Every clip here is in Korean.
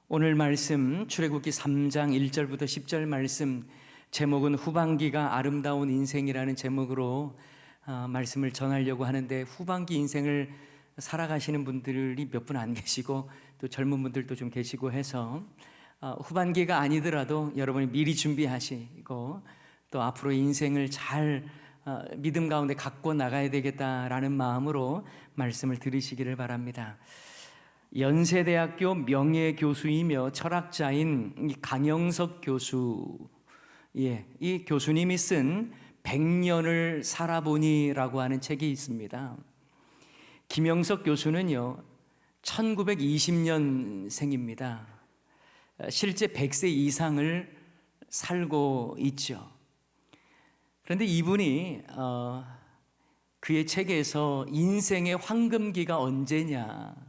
오늘 말씀 출애굽기 3장 1절부터 10절 말씀 제목은 후반기가 아름다운 인생이라는 제목으로 말씀을 전하려고 하는데, 후반기 인생을 살아가시는 분들이 몇 분 안 계시고 또 젊은 분들도 좀 계시고 해서 후반기가 아니더라도 여러분이 미리 준비하시고 또 앞으로 인생을 잘 믿음 가운데 갖고 나가야 되겠다라는 마음으로 말씀을 들으시기를 바랍니다. 연세대학교 명예교수이며 철학자인 강영석 교수, 이 교수님이 쓴 100년을 살아보니라고 하는 책이 있습니다. 김영석 교수는요 1920년생입니다. 실제 100세 이상을 살고 있죠. 그런데 이분이 그의 책에서 인생의 황금기가 언제냐,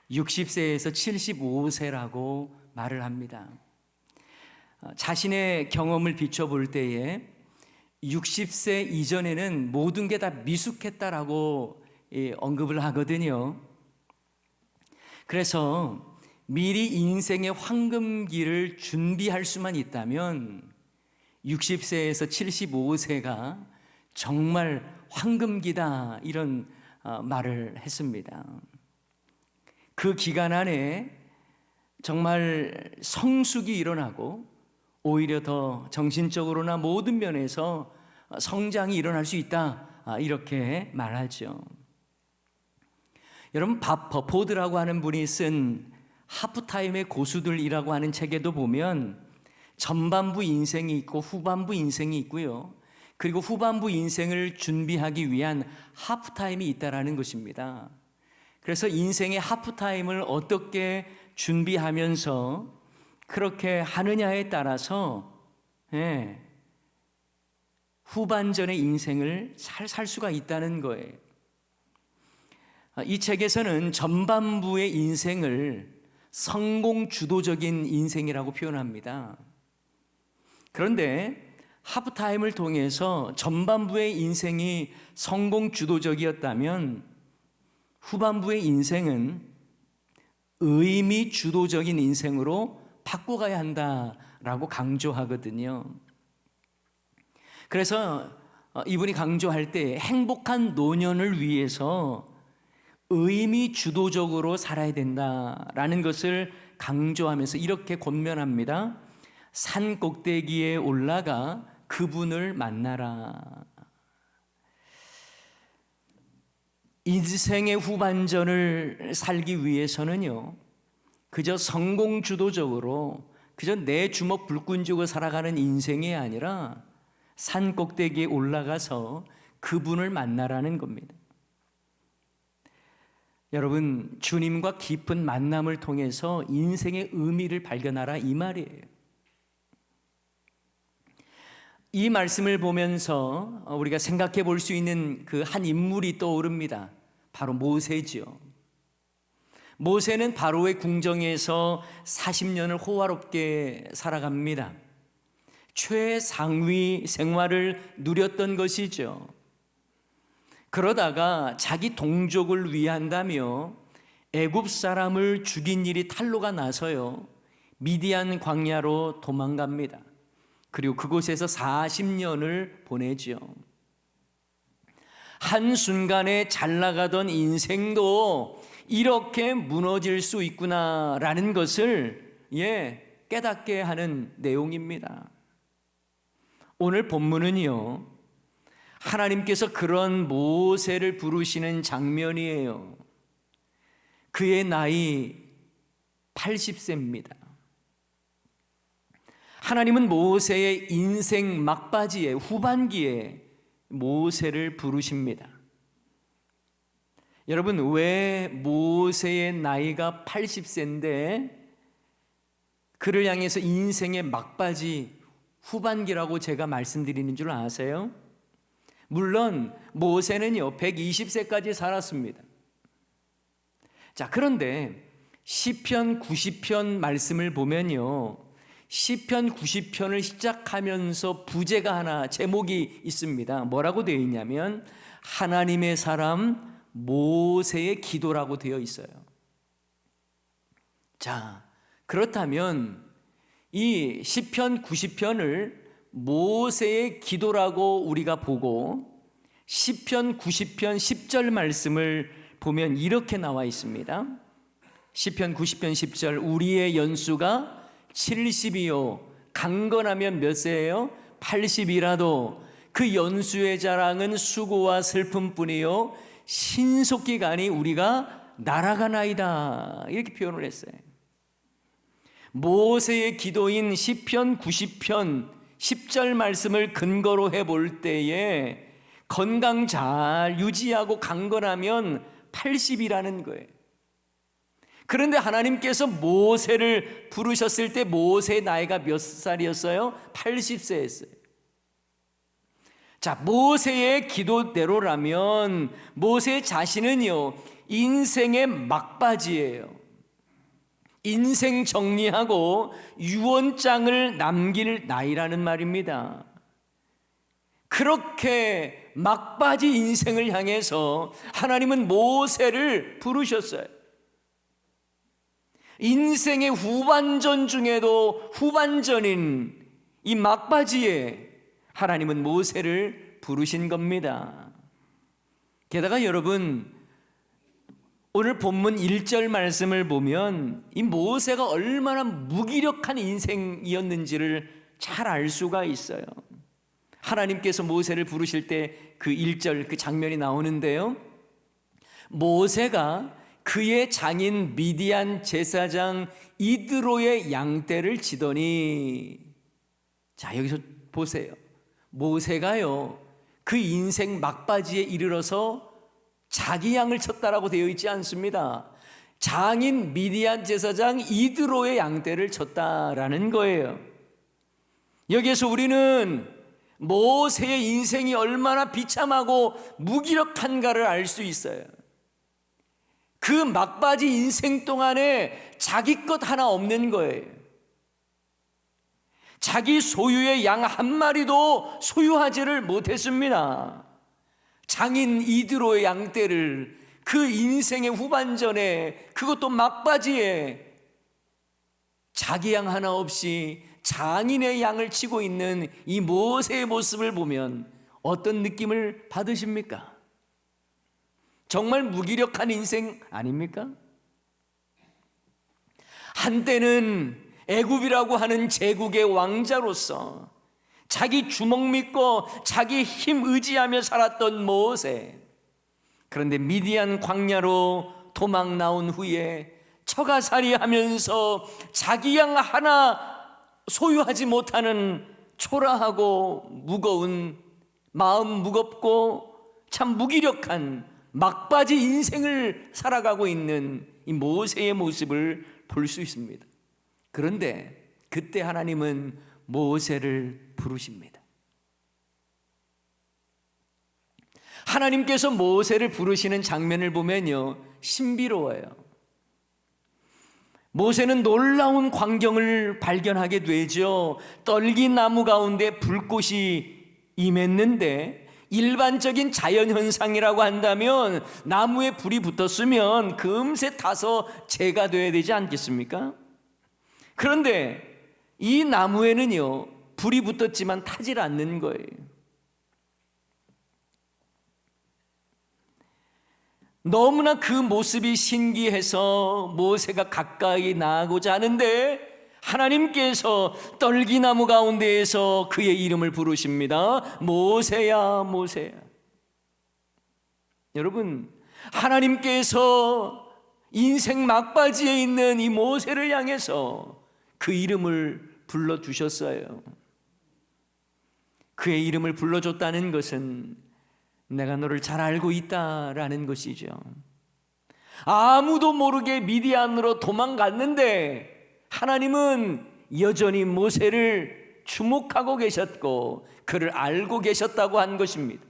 60세에서 75세라고 말을 합니다. 자신의 경험을 비춰볼 때에 60세 이전에는 모든 게 다 미숙했다라고 언급을 하거든요. 그래서 미리 인생의 황금기를 준비할 수만 있다면 60세에서 75세가 정말 황금기다, 이런 말을 했습니다. 그 기간 안에 정말 성숙이 일어나고 오히려 더 정신적으로나 모든 면에서 성장이 일어날 수 있다, 이렇게 말하죠. 여러분, 밥 버포드라고 하는 분이 쓴 하프타임의 고수들이라고 하는 책에도 보면 전반부 인생이 있고 후반부 인생이 있고요, 그리고 후반부 인생을 준비하기 위한 하프타임이 있다라는 것입니다. 그래서 인생의 하프타임을 어떻게 준비하면서 그렇게 하느냐에 따라서 후반전의 인생을 잘 살 수가 있다는 거예요. 이 책에서는 전반부의 인생을 성공 주도적인 인생이라고 표현합니다. 그런데 하프타임을 통해서 전반부의 인생이 성공 주도적이었다면 후반부의 인생은 의미 주도적인 인생으로 바꿔가야 한다라고 강조하거든요. 그래서 이분이 강조할 때 행복한 노년을 위해서 의미 주도적으로 살아야 된다라는 것을 강조하면서 이렇게 권면합니다. 산 꼭대기에 올라가 그분을 만나라. 인생의 후반전을 살기 위해서는요, 그저 성공 주도적으로 그저 내 주먹 불끈 쥐고 살아가는 인생이 아니라 산 꼭대기에 올라가서 그분을 만나라는 겁니다. 여러분, 주님과 깊은 만남을 통해서 인생의 의미를 발견하라, 이 말이에요. 이 말씀을 보면서 우리가 생각해 볼 수 있는 그 한 인물이 떠오릅니다. 바로 모세죠. 모세는 바로의 궁정에서 40년을 호화롭게 살아갑니다. 최상위 생활을 누렸던 것이죠. 그러다가 자기 동족을 위한다며 애굽 사람을 죽인 일이 탄로가 나서요, 미디안 광야로 도망갑니다. 그리고 그곳에서 40년을 보내죠. 한순간에 잘 나가던 인생도 이렇게 무너질 수 있구나라는 것을 깨닫게 하는 내용입니다. 오늘 본문은요, 하나님께서 그런 모세를 부르시는 장면이에요. 그의 나이 80세입니다. 하나님은 모세의 인생 막바지에, 후반기에 모세를 부르십니다. 여러분, 왜 모세의 나이가 80세인데 그를 향해서 인생의 막바지, 후반기라고 제가 말씀드리는 줄 아세요? 물론 모세는요 120세까지 살았습니다. 자, 그런데 시편 90편 말씀을 보면요, 시편 90편을 시작하면서 부제가 하나, 제목이 있습니다. 뭐라고 되어 있냐면 하나님의 사람 모세의 기도라고 되어 있어요. 자, 그렇다면 이 시편 90편을 모세의 기도라고 우리가 보고 시편 90편 10절 말씀을 보면 이렇게 나와 있습니다. 시편 90편 10절, 우리의 연수가 70이요 강건하면 몇 세예요? 80이라도 그 연수의 자랑은 수고와 슬픔뿐이요 신속기간이 우리가 날아가나이다, 이렇게 표현을 했어요. 모세의 기도인 시편 90편 10절 말씀을 근거로 해볼 때에 건강 잘 유지하고 강건하면 80이라는 거예요. 그런데 하나님께서 모세를 부르셨을 때 모세의 나이가 몇 살이었어요? 80세였어요. 자, 모세의 기도대로라면 모세 자신은요 인생의 막바지예요. 인생 정리하고 유언장을 남길 나이라는 말입니다. 그렇게 막바지 인생을 향해서 하나님은 모세를 부르셨어요. 인생의 후반전 중에도 후반전인 이 막바지에 하나님은 모세를 부르신 겁니다. 게다가 여러분, 오늘 본문 1절 말씀을 보면 이 모세가 얼마나 무기력한 인생이었는지를 잘 알 수가 있어요. 하나님께서 모세를 부르실 때 그 1절 그 장면이 나오는데요, 모세가 그의 장인 미디안 제사장 이드로의 양떼를 치더니, 자 여기서 보세요. 모세가요 그 인생 막바지에 이르러서 자기 양을 쳤다라고 되어 있지 않습니다. 장인 미디안 제사장 이드로의 양떼를 쳤다라는 거예요. 여기에서 우리는 모세의 인생이 얼마나 비참하고 무기력한가를 알 수 있어요. 그 막바지 인생 동안에 자기 것 하나 없는 거예요. 자기 소유의 양 한 마리도 소유하지를 못했습니다. 장인 이드로의 양떼를 그 인생의 후반전에, 그것도 막바지에 자기 양 하나 없이 장인의 양을 치고 있는 이 모세의 모습을 보면 어떤 느낌을 받으십니까? 정말 무기력한 인생 아닙니까? 한때는 애굽이라고 하는 제국의 왕자로서 자기 주먹 믿고 자기 힘 의지하며 살았던 모세. 그런데 미디안 광야로 도망 나온 후에 처가살이 하면서 자기 양 하나 소유하지 못하는 초라하고 무거운, 마음 무겁고 참 무기력한 막바지 인생을 살아가고 있는 이 모세의 모습을 볼 수 있습니다. 그런데 그때 하나님은 모세를 부르십니다. 하나님께서 모세를 부르시는 장면을 보면요 신비로워요. 모세는 놀라운 광경을 발견하게 되죠. 떨기나무 가운데 불꽃이 임했는데, 일반적인 자연현상이라고 한다면 나무에 불이 붙었으면 금세 타서 재가 돼야 되지 않겠습니까? 그런데 이 나무에는요 불이 붙었지만 타질 않는 거예요. 너무나 그 모습이 신기해서 모세가 가까이 나아가고자 하는데 하나님께서 떨기나무 가운데에서 그의 이름을 부르십니다. 모세야, 모세야. 여러분, 하나님께서 인생 막바지에 있는 이 모세를 향해서 그 이름을 불러주셨어요. 그의 이름을 불러줬다는 것은 내가 너를 잘 알고 있다라는 것이죠. 아무도 모르게 미디안으로 도망갔는데 하나님은 여전히 모세를 주목하고 계셨고 그를 알고 계셨다고 한 것입니다.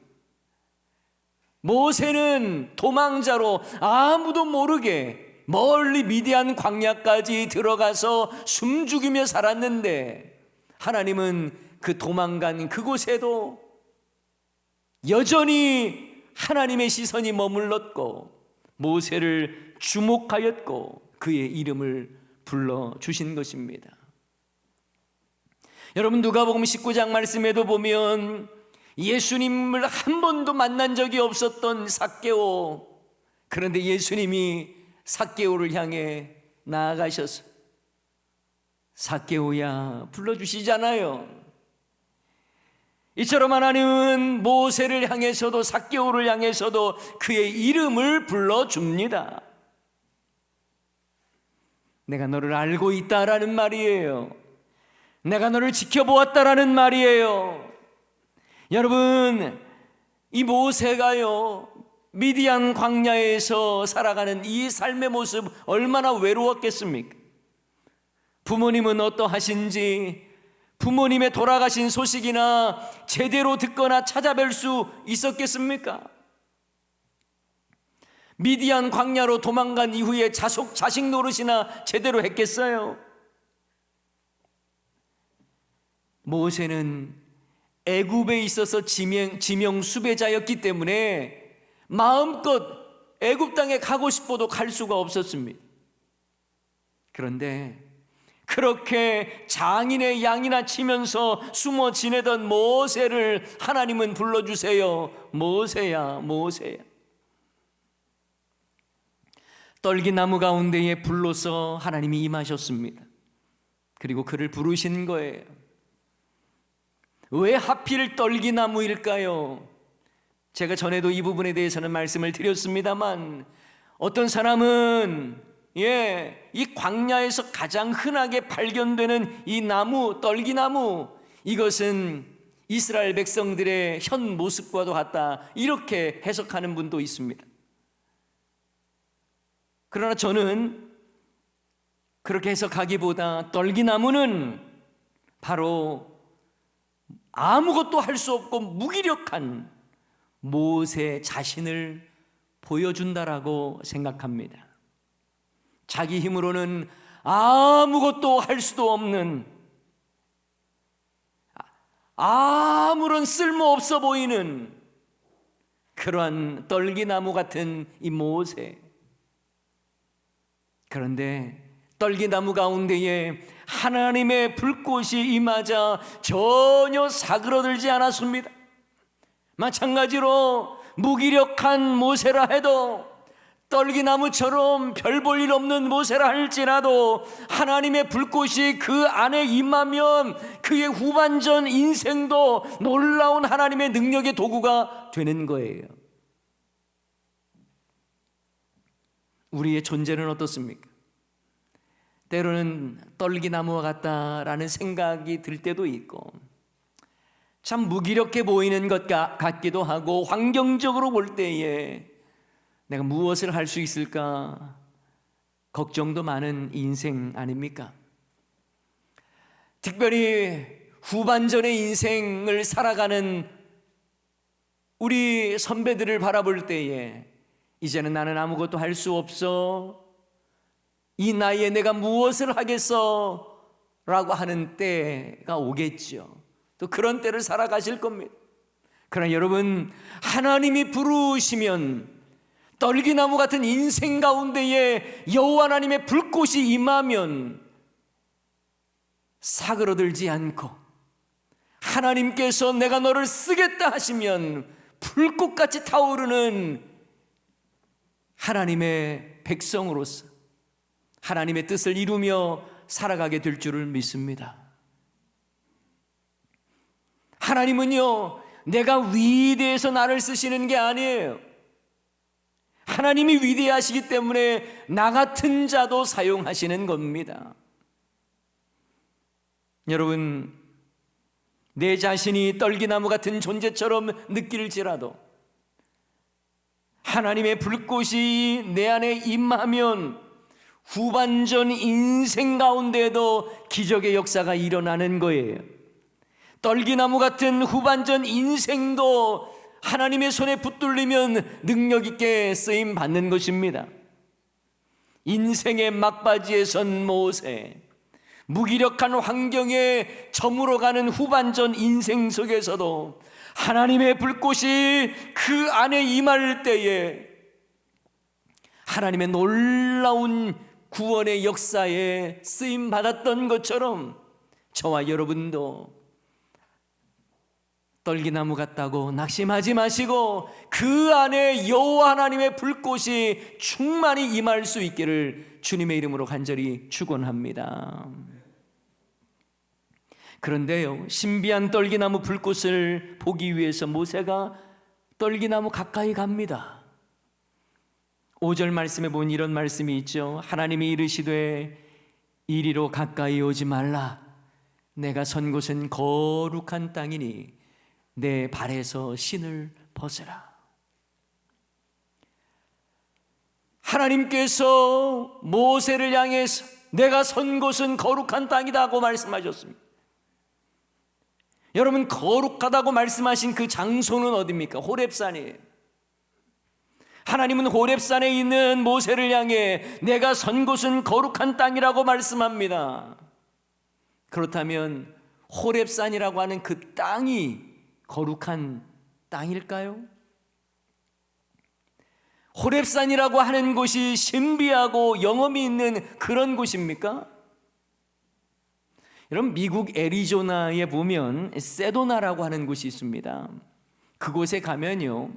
모세는 도망자로 아무도 모르게 멀리 미디안 광야까지 들어가서 숨죽이며 살았는데 하나님은 그 도망간 그곳에도 여전히 하나님의 시선이 머물렀고 모세를 주목하였고 그의 이름을 불러주신 것입니다. 여러분, 누가복음 19장 말씀에도 보면 예수님을 한 번도 만난 적이 없었던 삭개오, 그런데 예수님이 삭개오를 향해 나아가셔서 삭개오야 불러주시잖아요. 이처럼 하나님은 모세를 향해서도 삭개오를 향해서도 그의 이름을 불러줍니다. 내가 너를 알고 있다라는 말이에요. 내가 너를 지켜보았다라는 말이에요. 여러분, 이 모세가요, 미디안 광야에서 살아가는 이 삶의 모습 얼마나 외로웠겠습니까? 부모님은 어떠하신지, 부모님의 돌아가신 소식이나 제대로 듣거나 찾아뵐 수 있었겠습니까? 미디안 광야로 도망간 이후에 자식 노릇이나 제대로 했겠어요? 모세는 애굽에 있어서 지명 수배자였기 때문에 마음껏 애굽 땅에 가고 싶어도 갈 수가 없었습니다. 그런데 그렇게 장인의 양이나 치면서 숨어 지내던 모세를 하나님은 불러주세요. 모세야, 모세야. 떨기나무 가운데에 불로서 하나님이 임하셨습니다. 그리고 그를 부르신 거예요. 왜 하필 떨기나무일까요? 제가 전에도 이 부분에 대해서는 말씀을 드렸습니다만, 어떤 사람은 이 광야에서 가장 흔하게 발견되는 이 나무, 떨기나무, 이것은 이스라엘 백성들의 현 모습과도 같다, 이렇게 해석하는 분도 있습니다. 그러나 저는 그렇게 해석하기보다 떨기나무는 바로 아무것도 할 수 없고 무기력한 모세 자신을 보여준다라고 생각합니다. 자기 힘으로는 아무것도 할 수도 없는, 아무런 쓸모없어 보이는 그러한 떨기나무 같은 이 모세. 그런데 떨기나무 가운데에 하나님의 불꽃이 임하자 전혀 사그러들지 않았습니다. 마찬가지로 무기력한 모세라 해도, 떨기나무처럼 별 볼 일 없는 모세라 할지라도 하나님의 불꽃이 그 안에 임하면 그의 후반전 인생도 놀라운 하나님의 능력의 도구가 되는 거예요. 우리의 존재는 어떻습니까? 때로는 떨기나무와 같다라는 생각이 들 때도 있고, 참 무기력해 보이는 것 같기도 하고, 환경적으로 볼 때에 내가 무엇을 할 수 있을까 걱정도 많은 인생 아닙니까? 특별히 후반전의 인생을 살아가는 우리 선배들을 바라볼 때에, 이제는 나는 아무것도 할 수 없어, 이 나이에 내가 무엇을 하겠어 라고 하는 때가 오겠죠. 또 그런 때를 살아가실 겁니다. 그러나 여러분, 하나님이 부르시면 떨기나무 같은 인생 가운데에 여호와 하나님의 불꽃이 임하면 사그러들지 않고, 하나님께서 내가 너를 쓰겠다 하시면 불꽃같이 타오르는 하나님의 백성으로서 하나님의 뜻을 이루며 살아가게 될 줄을 믿습니다. 하나님은요, 내가 위대해서 나를 쓰시는 게 아니에요. 하나님이 위대하시기 때문에 나 같은 자도 사용하시는 겁니다. 여러분, 내 자신이 떨기나무 같은 존재처럼 느낄지라도 하나님의 불꽃이 내 안에 임하면 후반전 인생 가운데에도 기적의 역사가 일어나는 거예요. 떨기나무 같은 후반전 인생도 하나님의 손에 붙들리면 능력 있게 쓰임 받는 것입니다. 인생의 막바지에 선 모세, 무기력한 환경에 저물어가는 후반전 인생 속에서도 하나님의 불꽃이 그 안에 임할 때에 하나님의 놀라운 구원의 역사에 쓰임 받았던 것처럼 저와 여러분도 떨기나무 같다고 낙심하지 마시고 그 안에 여호와 하나님의 불꽃이 충만히 임할 수 있기를 주님의 이름으로 간절히 축원합니다. 그런데요, 신비한 떨기나무 불꽃을 보기 위해서 모세가 떨기나무 가까이 갑니다. 5절 말씀에 보면 이런 말씀이 있죠. 하나님이 이르시되 이리로 가까이 오지 말라. 내가 선 곳은 거룩한 땅이니 내 발에서 신을 벗으라. 하나님께서 모세를 향해서 내가 선 곳은 거룩한 땅이다 하고 말씀하셨습니다. 여러분, 거룩하다고 말씀하신 그 장소는 어디입니까? 호렙산이에요. 하나님은 호렙산에 있는 모세를 향해 내가 선 곳은 거룩한 땅이라고 말씀합니다. 그렇다면 호렙산이라고 하는 그 땅이 거룩한 땅일까요? 호렙산이라고 하는 곳이 신비하고 영험이 있는 그런 곳입니까? 여러분, 미국 애리조나에 보면 세도나라고 하는 곳이 있습니다. 그곳에 가면요,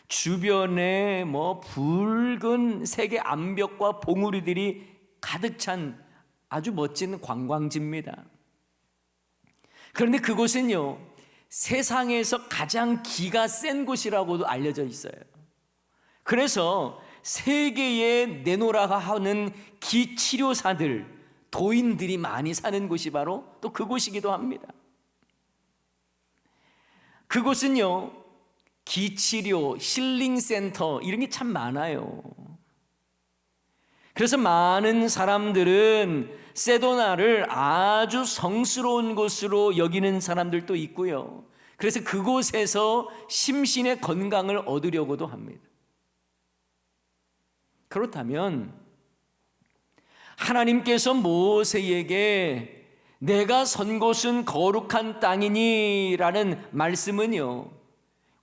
주변에 붉은 색의 암벽과 봉우리들이 가득 찬 아주 멋진 관광지입니다. 그런데 그곳은요, 세상에서 가장 기가 센 곳이라고도 알려져 있어요. 그래서 세계에 내놓으라 하는 기치료사들, 도인들이 많이 사는 곳이 바로 또 그곳이기도 합니다. 그곳은요, 기치료, 힐링센터 이런 게 참 많아요. 그래서 많은 사람들은 세도나를 아주 성스러운 곳으로 여기는 사람들도 있고요. 그래서 그곳에서 심신의 건강을 얻으려고도 합니다. 그렇다면 하나님께서 모세에게 내가 선 곳은 거룩한 땅이니 라는 말씀은요,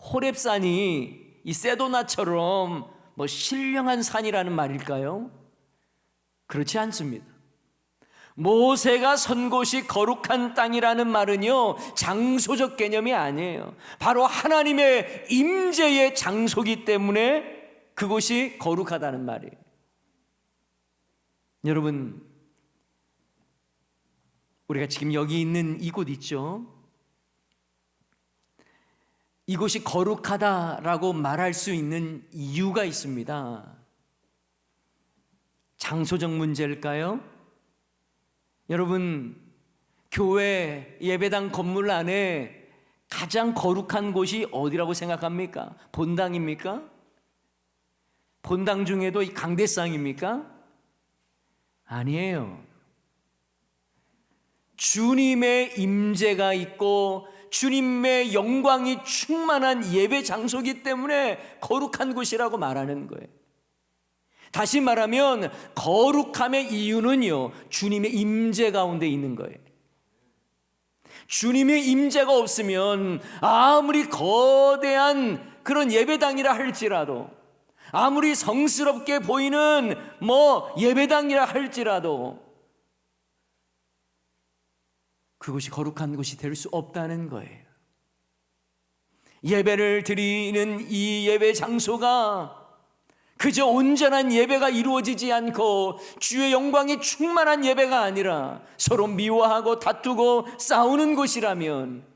호렙산이 이 세도나처럼 신령한 산이라는 말일까요? 그렇지 않습니다. 모세가 선 곳이 거룩한 땅이라는 말은요, 장소적 개념이 아니에요. 바로 하나님의 임재의 장소이기 때문에 그곳이 거룩하다는 말이에요. 여러분, 우리가 지금 여기 있는 이곳 있죠? 이곳이 거룩하다라고 말할 수 있는 이유가 있습니다. 장소적 문제일까요? 여러분, 교회 예배당 건물 안에 가장 거룩한 곳이 어디라고 생각합니까? 본당입니까? 본당 중에도 이 강대상입니까? 아니에요. 주님의 임재가 있고 주님의 영광이 충만한 예배 장소이기 때문에 거룩한 곳이라고 말하는 거예요. 다시 말하면 거룩함의 이유는요, 주님의 임재 가운데 있는 거예요. 주님의 임재가 없으면 아무리 거대한 그런 예배당이라 할지라도, 아무리 성스럽게 보이는 예배당이라 할지라도 그것이 거룩한 곳이 될 수 없다는 거예요. 예배를 드리는 이 예배 장소가 그저 온전한 예배가 이루어지지 않고 주의 영광이 충만한 예배가 아니라 서로 미워하고 다투고 싸우는 곳이라면,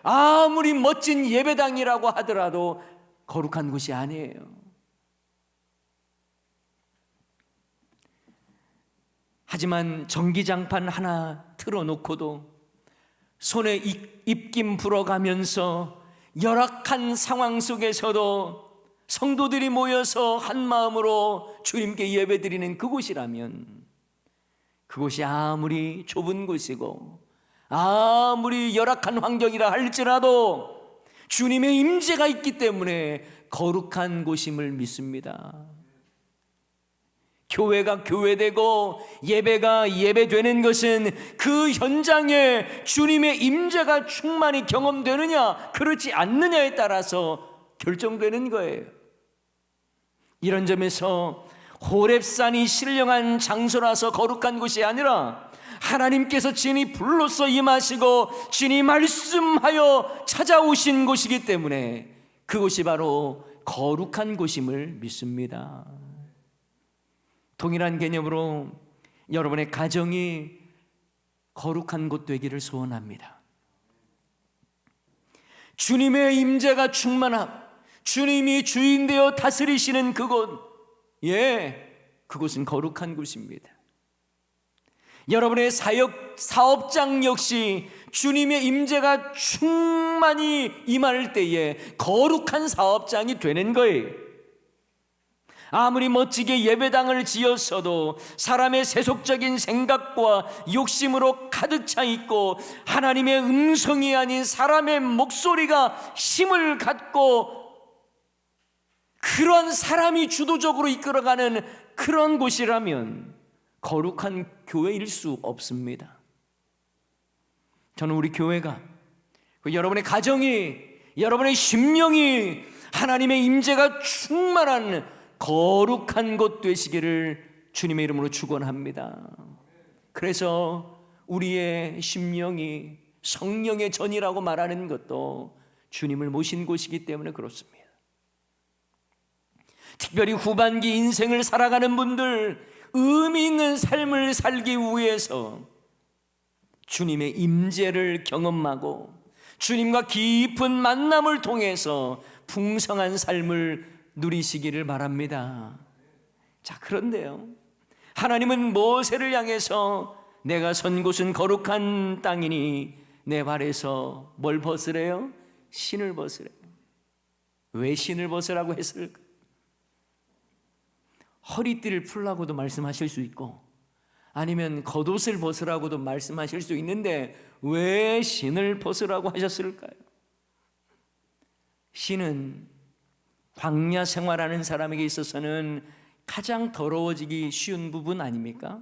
아무리 멋진 예배당이라고 하더라도 거룩한 곳이 아니에요. 하지만 전기장판 하나 틀어놓고도 손에 입김 불어가면서 열악한 상황 속에서도 성도들이 모여서 한 마음으로 주님께 예배드리는 그곳이라면, 그곳이 아무리 좁은 곳이고 아무리 열악한 환경이라 할지라도 주님의 임재가 있기 때문에 거룩한 곳임을 믿습니다. 교회가 교회되고 예배가 예배되는 것은 그 현장에 주님의 임재가 충만히 경험되느냐 그렇지 않느냐에 따라서 결정되는 거예요. 이런 점에서 호렙산이 신령한 장소라서 거룩한 곳이 아니라 하나님께서 친히 불로써 임하시고 친히 말씀하여 찾아오신 곳이기 때문에 그곳이 바로 거룩한 곳임을 믿습니다. 동일한 개념으로 여러분의 가정이 거룩한 곳 되기를 소원합니다. 주님의 임재가 충만함, 주님이 주인 되어 다스리시는 그곳, 그곳은 거룩한 곳입니다. 여러분의 사업장 역시 주님의 임재가 충만히 임할 때에 거룩한 사업장이 되는 거예요. 아무리 멋지게 예배당을 지었어도 사람의 세속적인 생각과 욕심으로 가득 차 있고 하나님의 음성이 아닌 사람의 목소리가 힘을 갖고 그런 사람이 주도적으로 이끌어가는 그런 곳이라면 거룩한 교회일 수 없습니다. 저는 우리 교회가, 여러분의 가정이, 여러분의 심령이 하나님의 임재가 충만한 거룩한 곳 되시기를 주님의 이름으로 축원합니다. 그래서 우리의 심령이 성령의 전이라고 말하는 것도 주님을 모신 곳이기 때문에 그렇습니다. 특별히 후반기 인생을 살아가는 분들, 의미 있는 삶을 살기 위해서 주님의 임재를 경험하고 주님과 깊은 만남을 통해서 풍성한 삶을 누리시기를 바랍니다. 자, 그런데요, 하나님은 모세를 향해서 내가 선 곳은 거룩한 땅이니 내 발에서 뭘 벗으래요? 신을 벗으래요. 왜 신을 벗으라고 했을까? 허리띠를 풀라고도 말씀하실 수 있고 아니면 겉옷을 벗으라고도 말씀하실 수 있는데 왜 신을 벗으라고 하셨을까요? 신은 광야 생활하는 사람에게 있어서는 가장 더러워지기 쉬운 부분 아닙니까?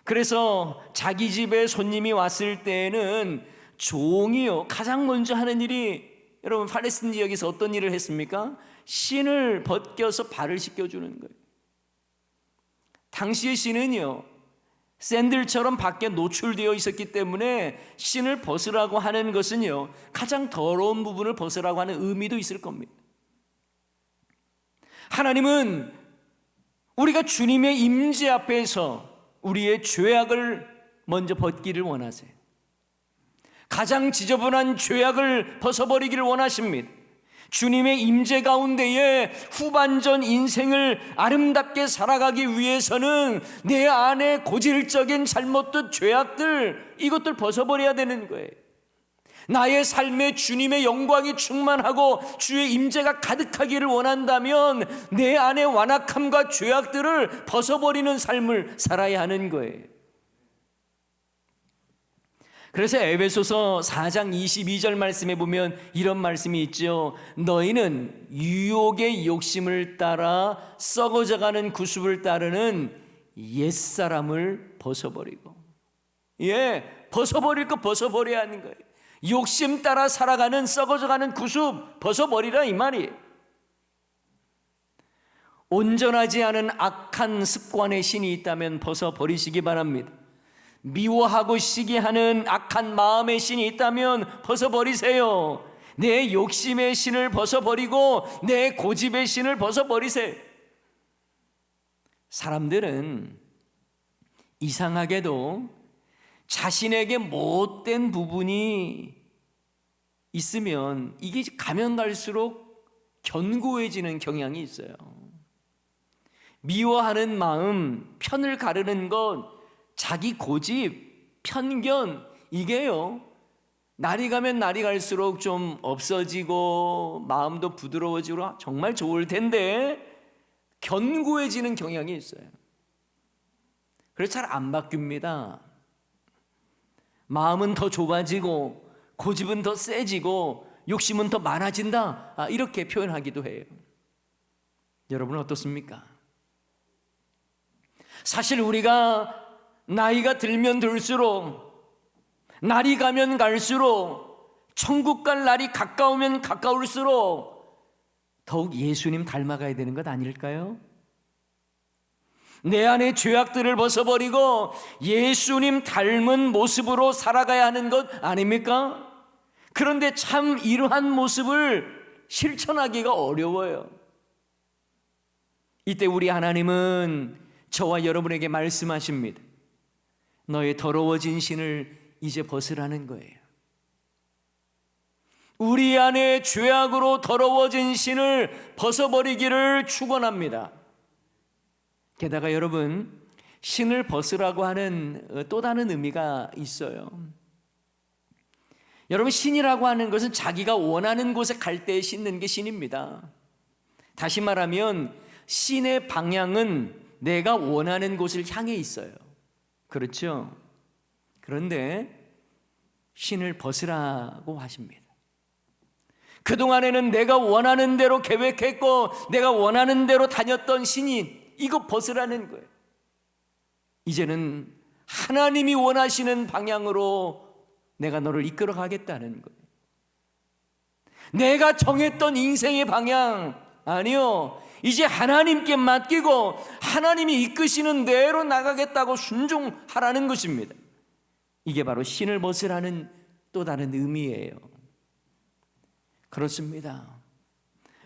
그래서 자기 집에 손님이 왔을 때에는 종이요, 가장 먼저 하는 일이, 여러분 팔레스틴 지역에서 어떤 일을 했습니까? 신을 벗겨서 발을 씻겨주는 거예요. 당시의 신은요, 샌들처럼 밖에 노출되어 있었기 때문에 신을 벗으라고 하는 것은요, 가장 더러운 부분을 벗으라고 하는 의미도 있을 겁니다. 하나님은 우리가 주님의 임재 앞에서 우리의 죄악을 먼저 벗기를 원하세요. 가장 지저분한 죄악을 벗어버리기를 원하십니다. 주님의 임재 가운데에 후반전 인생을 아름답게 살아가기 위해서는 내 안에 고질적인 잘못들, 죄악들, 이것들 벗어버려야 되는 거예요. 나의 삶에 주님의 영광이 충만하고 주의 임재가 가득하기를 원한다면 내 안에 완악함과 죄악들을 벗어버리는 삶을 살아야 하는 거예요. 그래서 에베소서 4장 22절 말씀에 보면 이런 말씀이 있죠. 너희는 유혹의 욕심을 따라 썩어져가는 구습을 따르는 옛사람을 벗어버리고, 벗어버릴 거 벗어버려야 하는 거예요. 욕심 따라 살아가는 썩어져가는 구습 벗어버리라 이 말이에요. 온전하지 않은 악한 습관의 신이 있다면 벗어버리시기 바랍니다. 미워하고 시기하는 악한 마음의 신이 있다면 벗어버리세요. 내 욕심의 신을 벗어버리고 내 고집의 신을 벗어버리세요. 사람들은 이상하게도 자신에게 못된 부분이 있으면 이게 가면 갈수록 견고해지는 경향이 있어요. 미워하는 마음, 편을 가르는 것, 자기 고집, 편견, 이게요, 날이 가면 날이 갈수록 좀 없어지고 마음도 부드러워지고 정말 좋을 텐데 견고해지는 경향이 있어요. 그래서 잘 안 바뀝니다. 마음은 더 좁아지고 고집은 더 세지고 욕심은 더 많아진다, 이렇게 표현하기도 해요. 여러분은 어떻습니까? 사실 우리가 나이가 들면 들수록, 날이 가면 갈수록, 천국 갈 날이 가까우면 가까울수록 더욱 예수님 닮아가야 되는 것 아닐까요? 내 안의 죄악들을 벗어버리고 예수님 닮은 모습으로 살아가야 하는 것 아닙니까? 그런데 참 이러한 모습을 실천하기가 어려워요. 이때 우리 하나님은 저와 여러분에게 말씀하십니다. 너의 더러워진 신을 이제 벗으라는 거예요. 우리 안에 죄악으로 더러워진 신을 벗어버리기를 축원합니다. 게다가 여러분, 신을 벗으라고 하는 또 다른 의미가 있어요. 여러분, 신이라고 하는 것은 자기가 원하는 곳에 갈 때 신는 게 신입니다. 다시 말하면 신의 방향은 내가 원하는 곳을 향해 있어요. 그렇죠? 그런데 신을 벗으라고 하십니다. 그동안에는 내가 원하는 대로 계획했고 내가 원하는 대로 다녔던 신이 이거 벗으라는 거예요. 이제는 하나님이 원하시는 방향으로 내가 너를 이끌어 가겠다는 거예요. 내가 정했던 인생의 방향 아니요, 이제 하나님께 맡기고 하나님이 이끄시는 대로 나가겠다고 순종하라는 것입니다. 이게 바로 신을 벗으라는 또 다른 의미예요. 그렇습니다.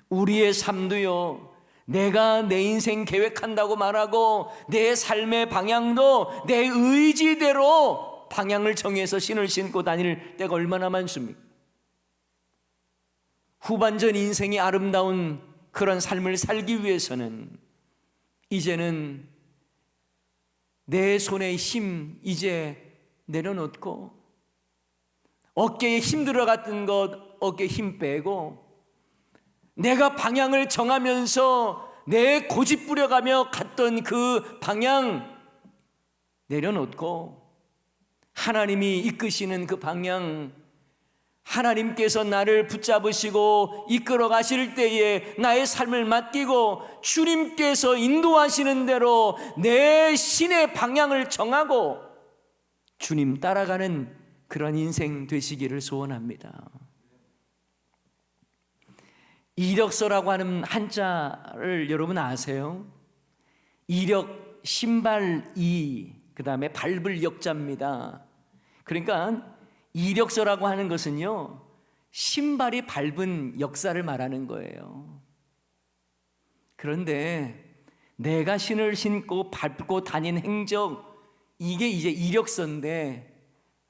우리의 삶도요, 내가 내 인생 계획한다고 말하고 내 삶의 방향도 내 의지대로 방향을 정해서 신을 신고 다닐 때가 얼마나 많습니까? 후반전 인생이 아름다운 그런 삶을 살기 위해서는 이제는 내 손에 힘 이제 내려놓고 어깨에 힘 들어갔던 것 어깨에 힘 빼고 내가 방향을 정하면서 내 고집 부려가며 갔던 그 방향 내려놓고 하나님이 이끄시는 그 방향, 하나님께서 나를 붙잡으시고 이끌어 가실 때에 나의 삶을 맡기고 주님께서 인도하시는 대로 내 신의 방향을 정하고 주님 따라가는 그런 인생 되시기를 소원합니다. 이력서라고 하는 한자를 여러분 아세요? 이력, 신발 이, 그 다음에 밟을 역자입니다. 그러니까 이력서라고 하는 것은요, 신발이 밟은 역사를 말하는 거예요. 그런데 내가 신을 신고 밟고 다닌 행적, 이게 이제 이력서인데,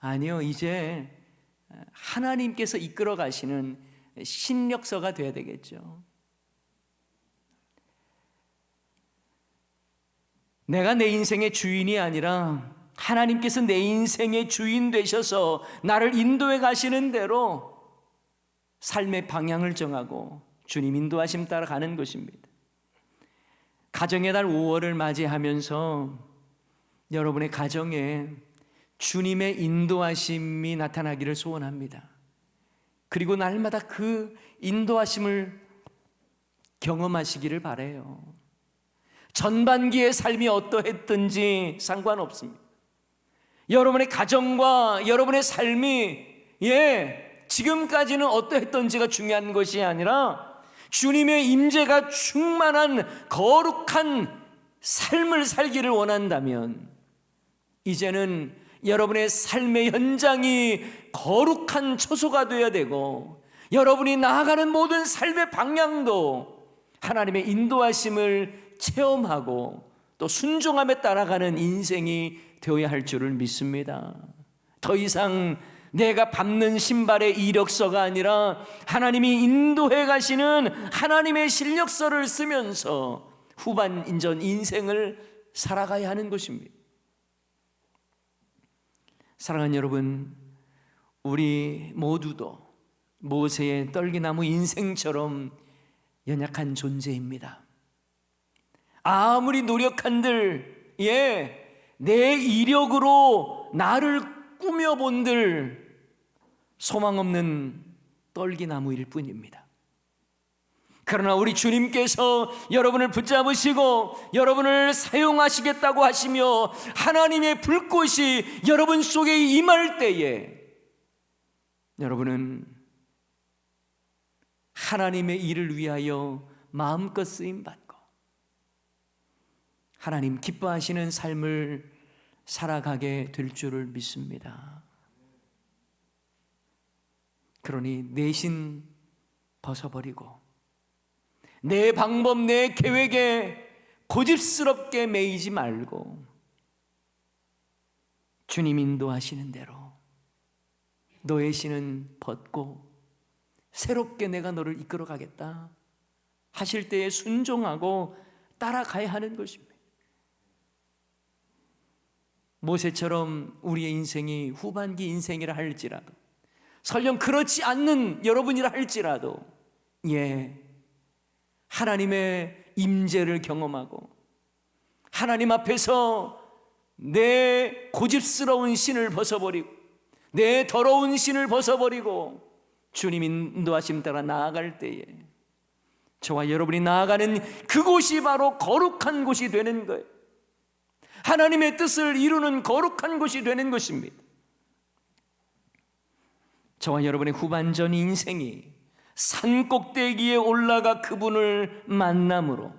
아니요, 이제 하나님께서 이끌어 가시는 신력서가 돼야 되겠죠. 내가 내 인생의 주인이 아니라 하나님께서 내 인생의 주인 되셔서 나를 인도해 가시는 대로 삶의 방향을 정하고 주님 인도하심 따라 가는 것입니다. 가정의 달 5월을 맞이하면서 여러분의 가정에 주님의 인도하심이 나타나기를 소원합니다. 그리고 날마다 그 인도하심을 경험하시기를 바라요. 전반기의 삶이 어떠했든지 상관없습니다. 여러분의 가정과 여러분의 삶이 지금까지는 어떠했던지가 중요한 것이 아니라 주님의 임재가 충만한 거룩한 삶을 살기를 원한다면 이제는 여러분의 삶의 현장이 거룩한 처소가 되어야 되고 여러분이 나아가는 모든 삶의 방향도 하나님의 인도하심을 체험하고 또 순종함에 따라가는 인생이 되어야 할 줄을 믿습니다. 더 이상 내가 밟는 신발의 이력서가 아니라 하나님이 인도해 가시는 하나님의 실력서를 쓰면서 후반전 인생을 살아가야 하는 것입니다. 사랑하는 여러분, 우리 모두도 모세의 떨기나무 인생처럼 연약한 존재입니다. 아무리 노력한들, 내 이력으로 나를 꾸며본들 소망 없는 떨기나무일 뿐입니다. 그러나 우리 주님께서 여러분을 붙잡으시고 여러분을 사용하시겠다고 하시며 하나님의 불꽃이 여러분 속에 임할 때에 여러분은 하나님의 일을 위하여 마음껏 쓰임받고 하나님 기뻐하시는 삶을 살아가게 될 줄을 믿습니다. 그러니 내 신 벗어버리고 내 방법, 내 계획에 고집스럽게 매이지 말고 주님 인도하시는 대로 너의 신은 벗고 새롭게 내가 너를 이끌어 가겠다 하실 때에 순종하고 따라가야 하는 것입니다. 모세처럼 우리의 인생이 후반기 인생이라 할지라도, 설령 그렇지 않는 여러분이라 할지라도, 하나님의 임재를 경험하고 하나님 앞에서 내 고집스러운 신을 벗어버리고 내 더러운 신을 벗어버리고 주님 인도하심 따라 나아갈 때에 저와 여러분이 나아가는 그곳이 바로 거룩한 곳이 되는 거예요. 하나님의 뜻을 이루는 거룩한 곳이 되는 것입니다. 저와 여러분의 후반전 인생이 산 꼭대기에 올라가 그분을 만남으로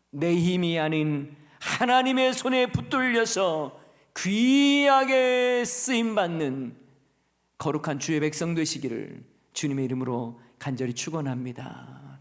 내 힘이 아닌 하나님의 손에 붙들려서 귀하게 쓰임받는 거룩한 주의 백성 되시기를 주님의 이름으로 간절히 축원합니다.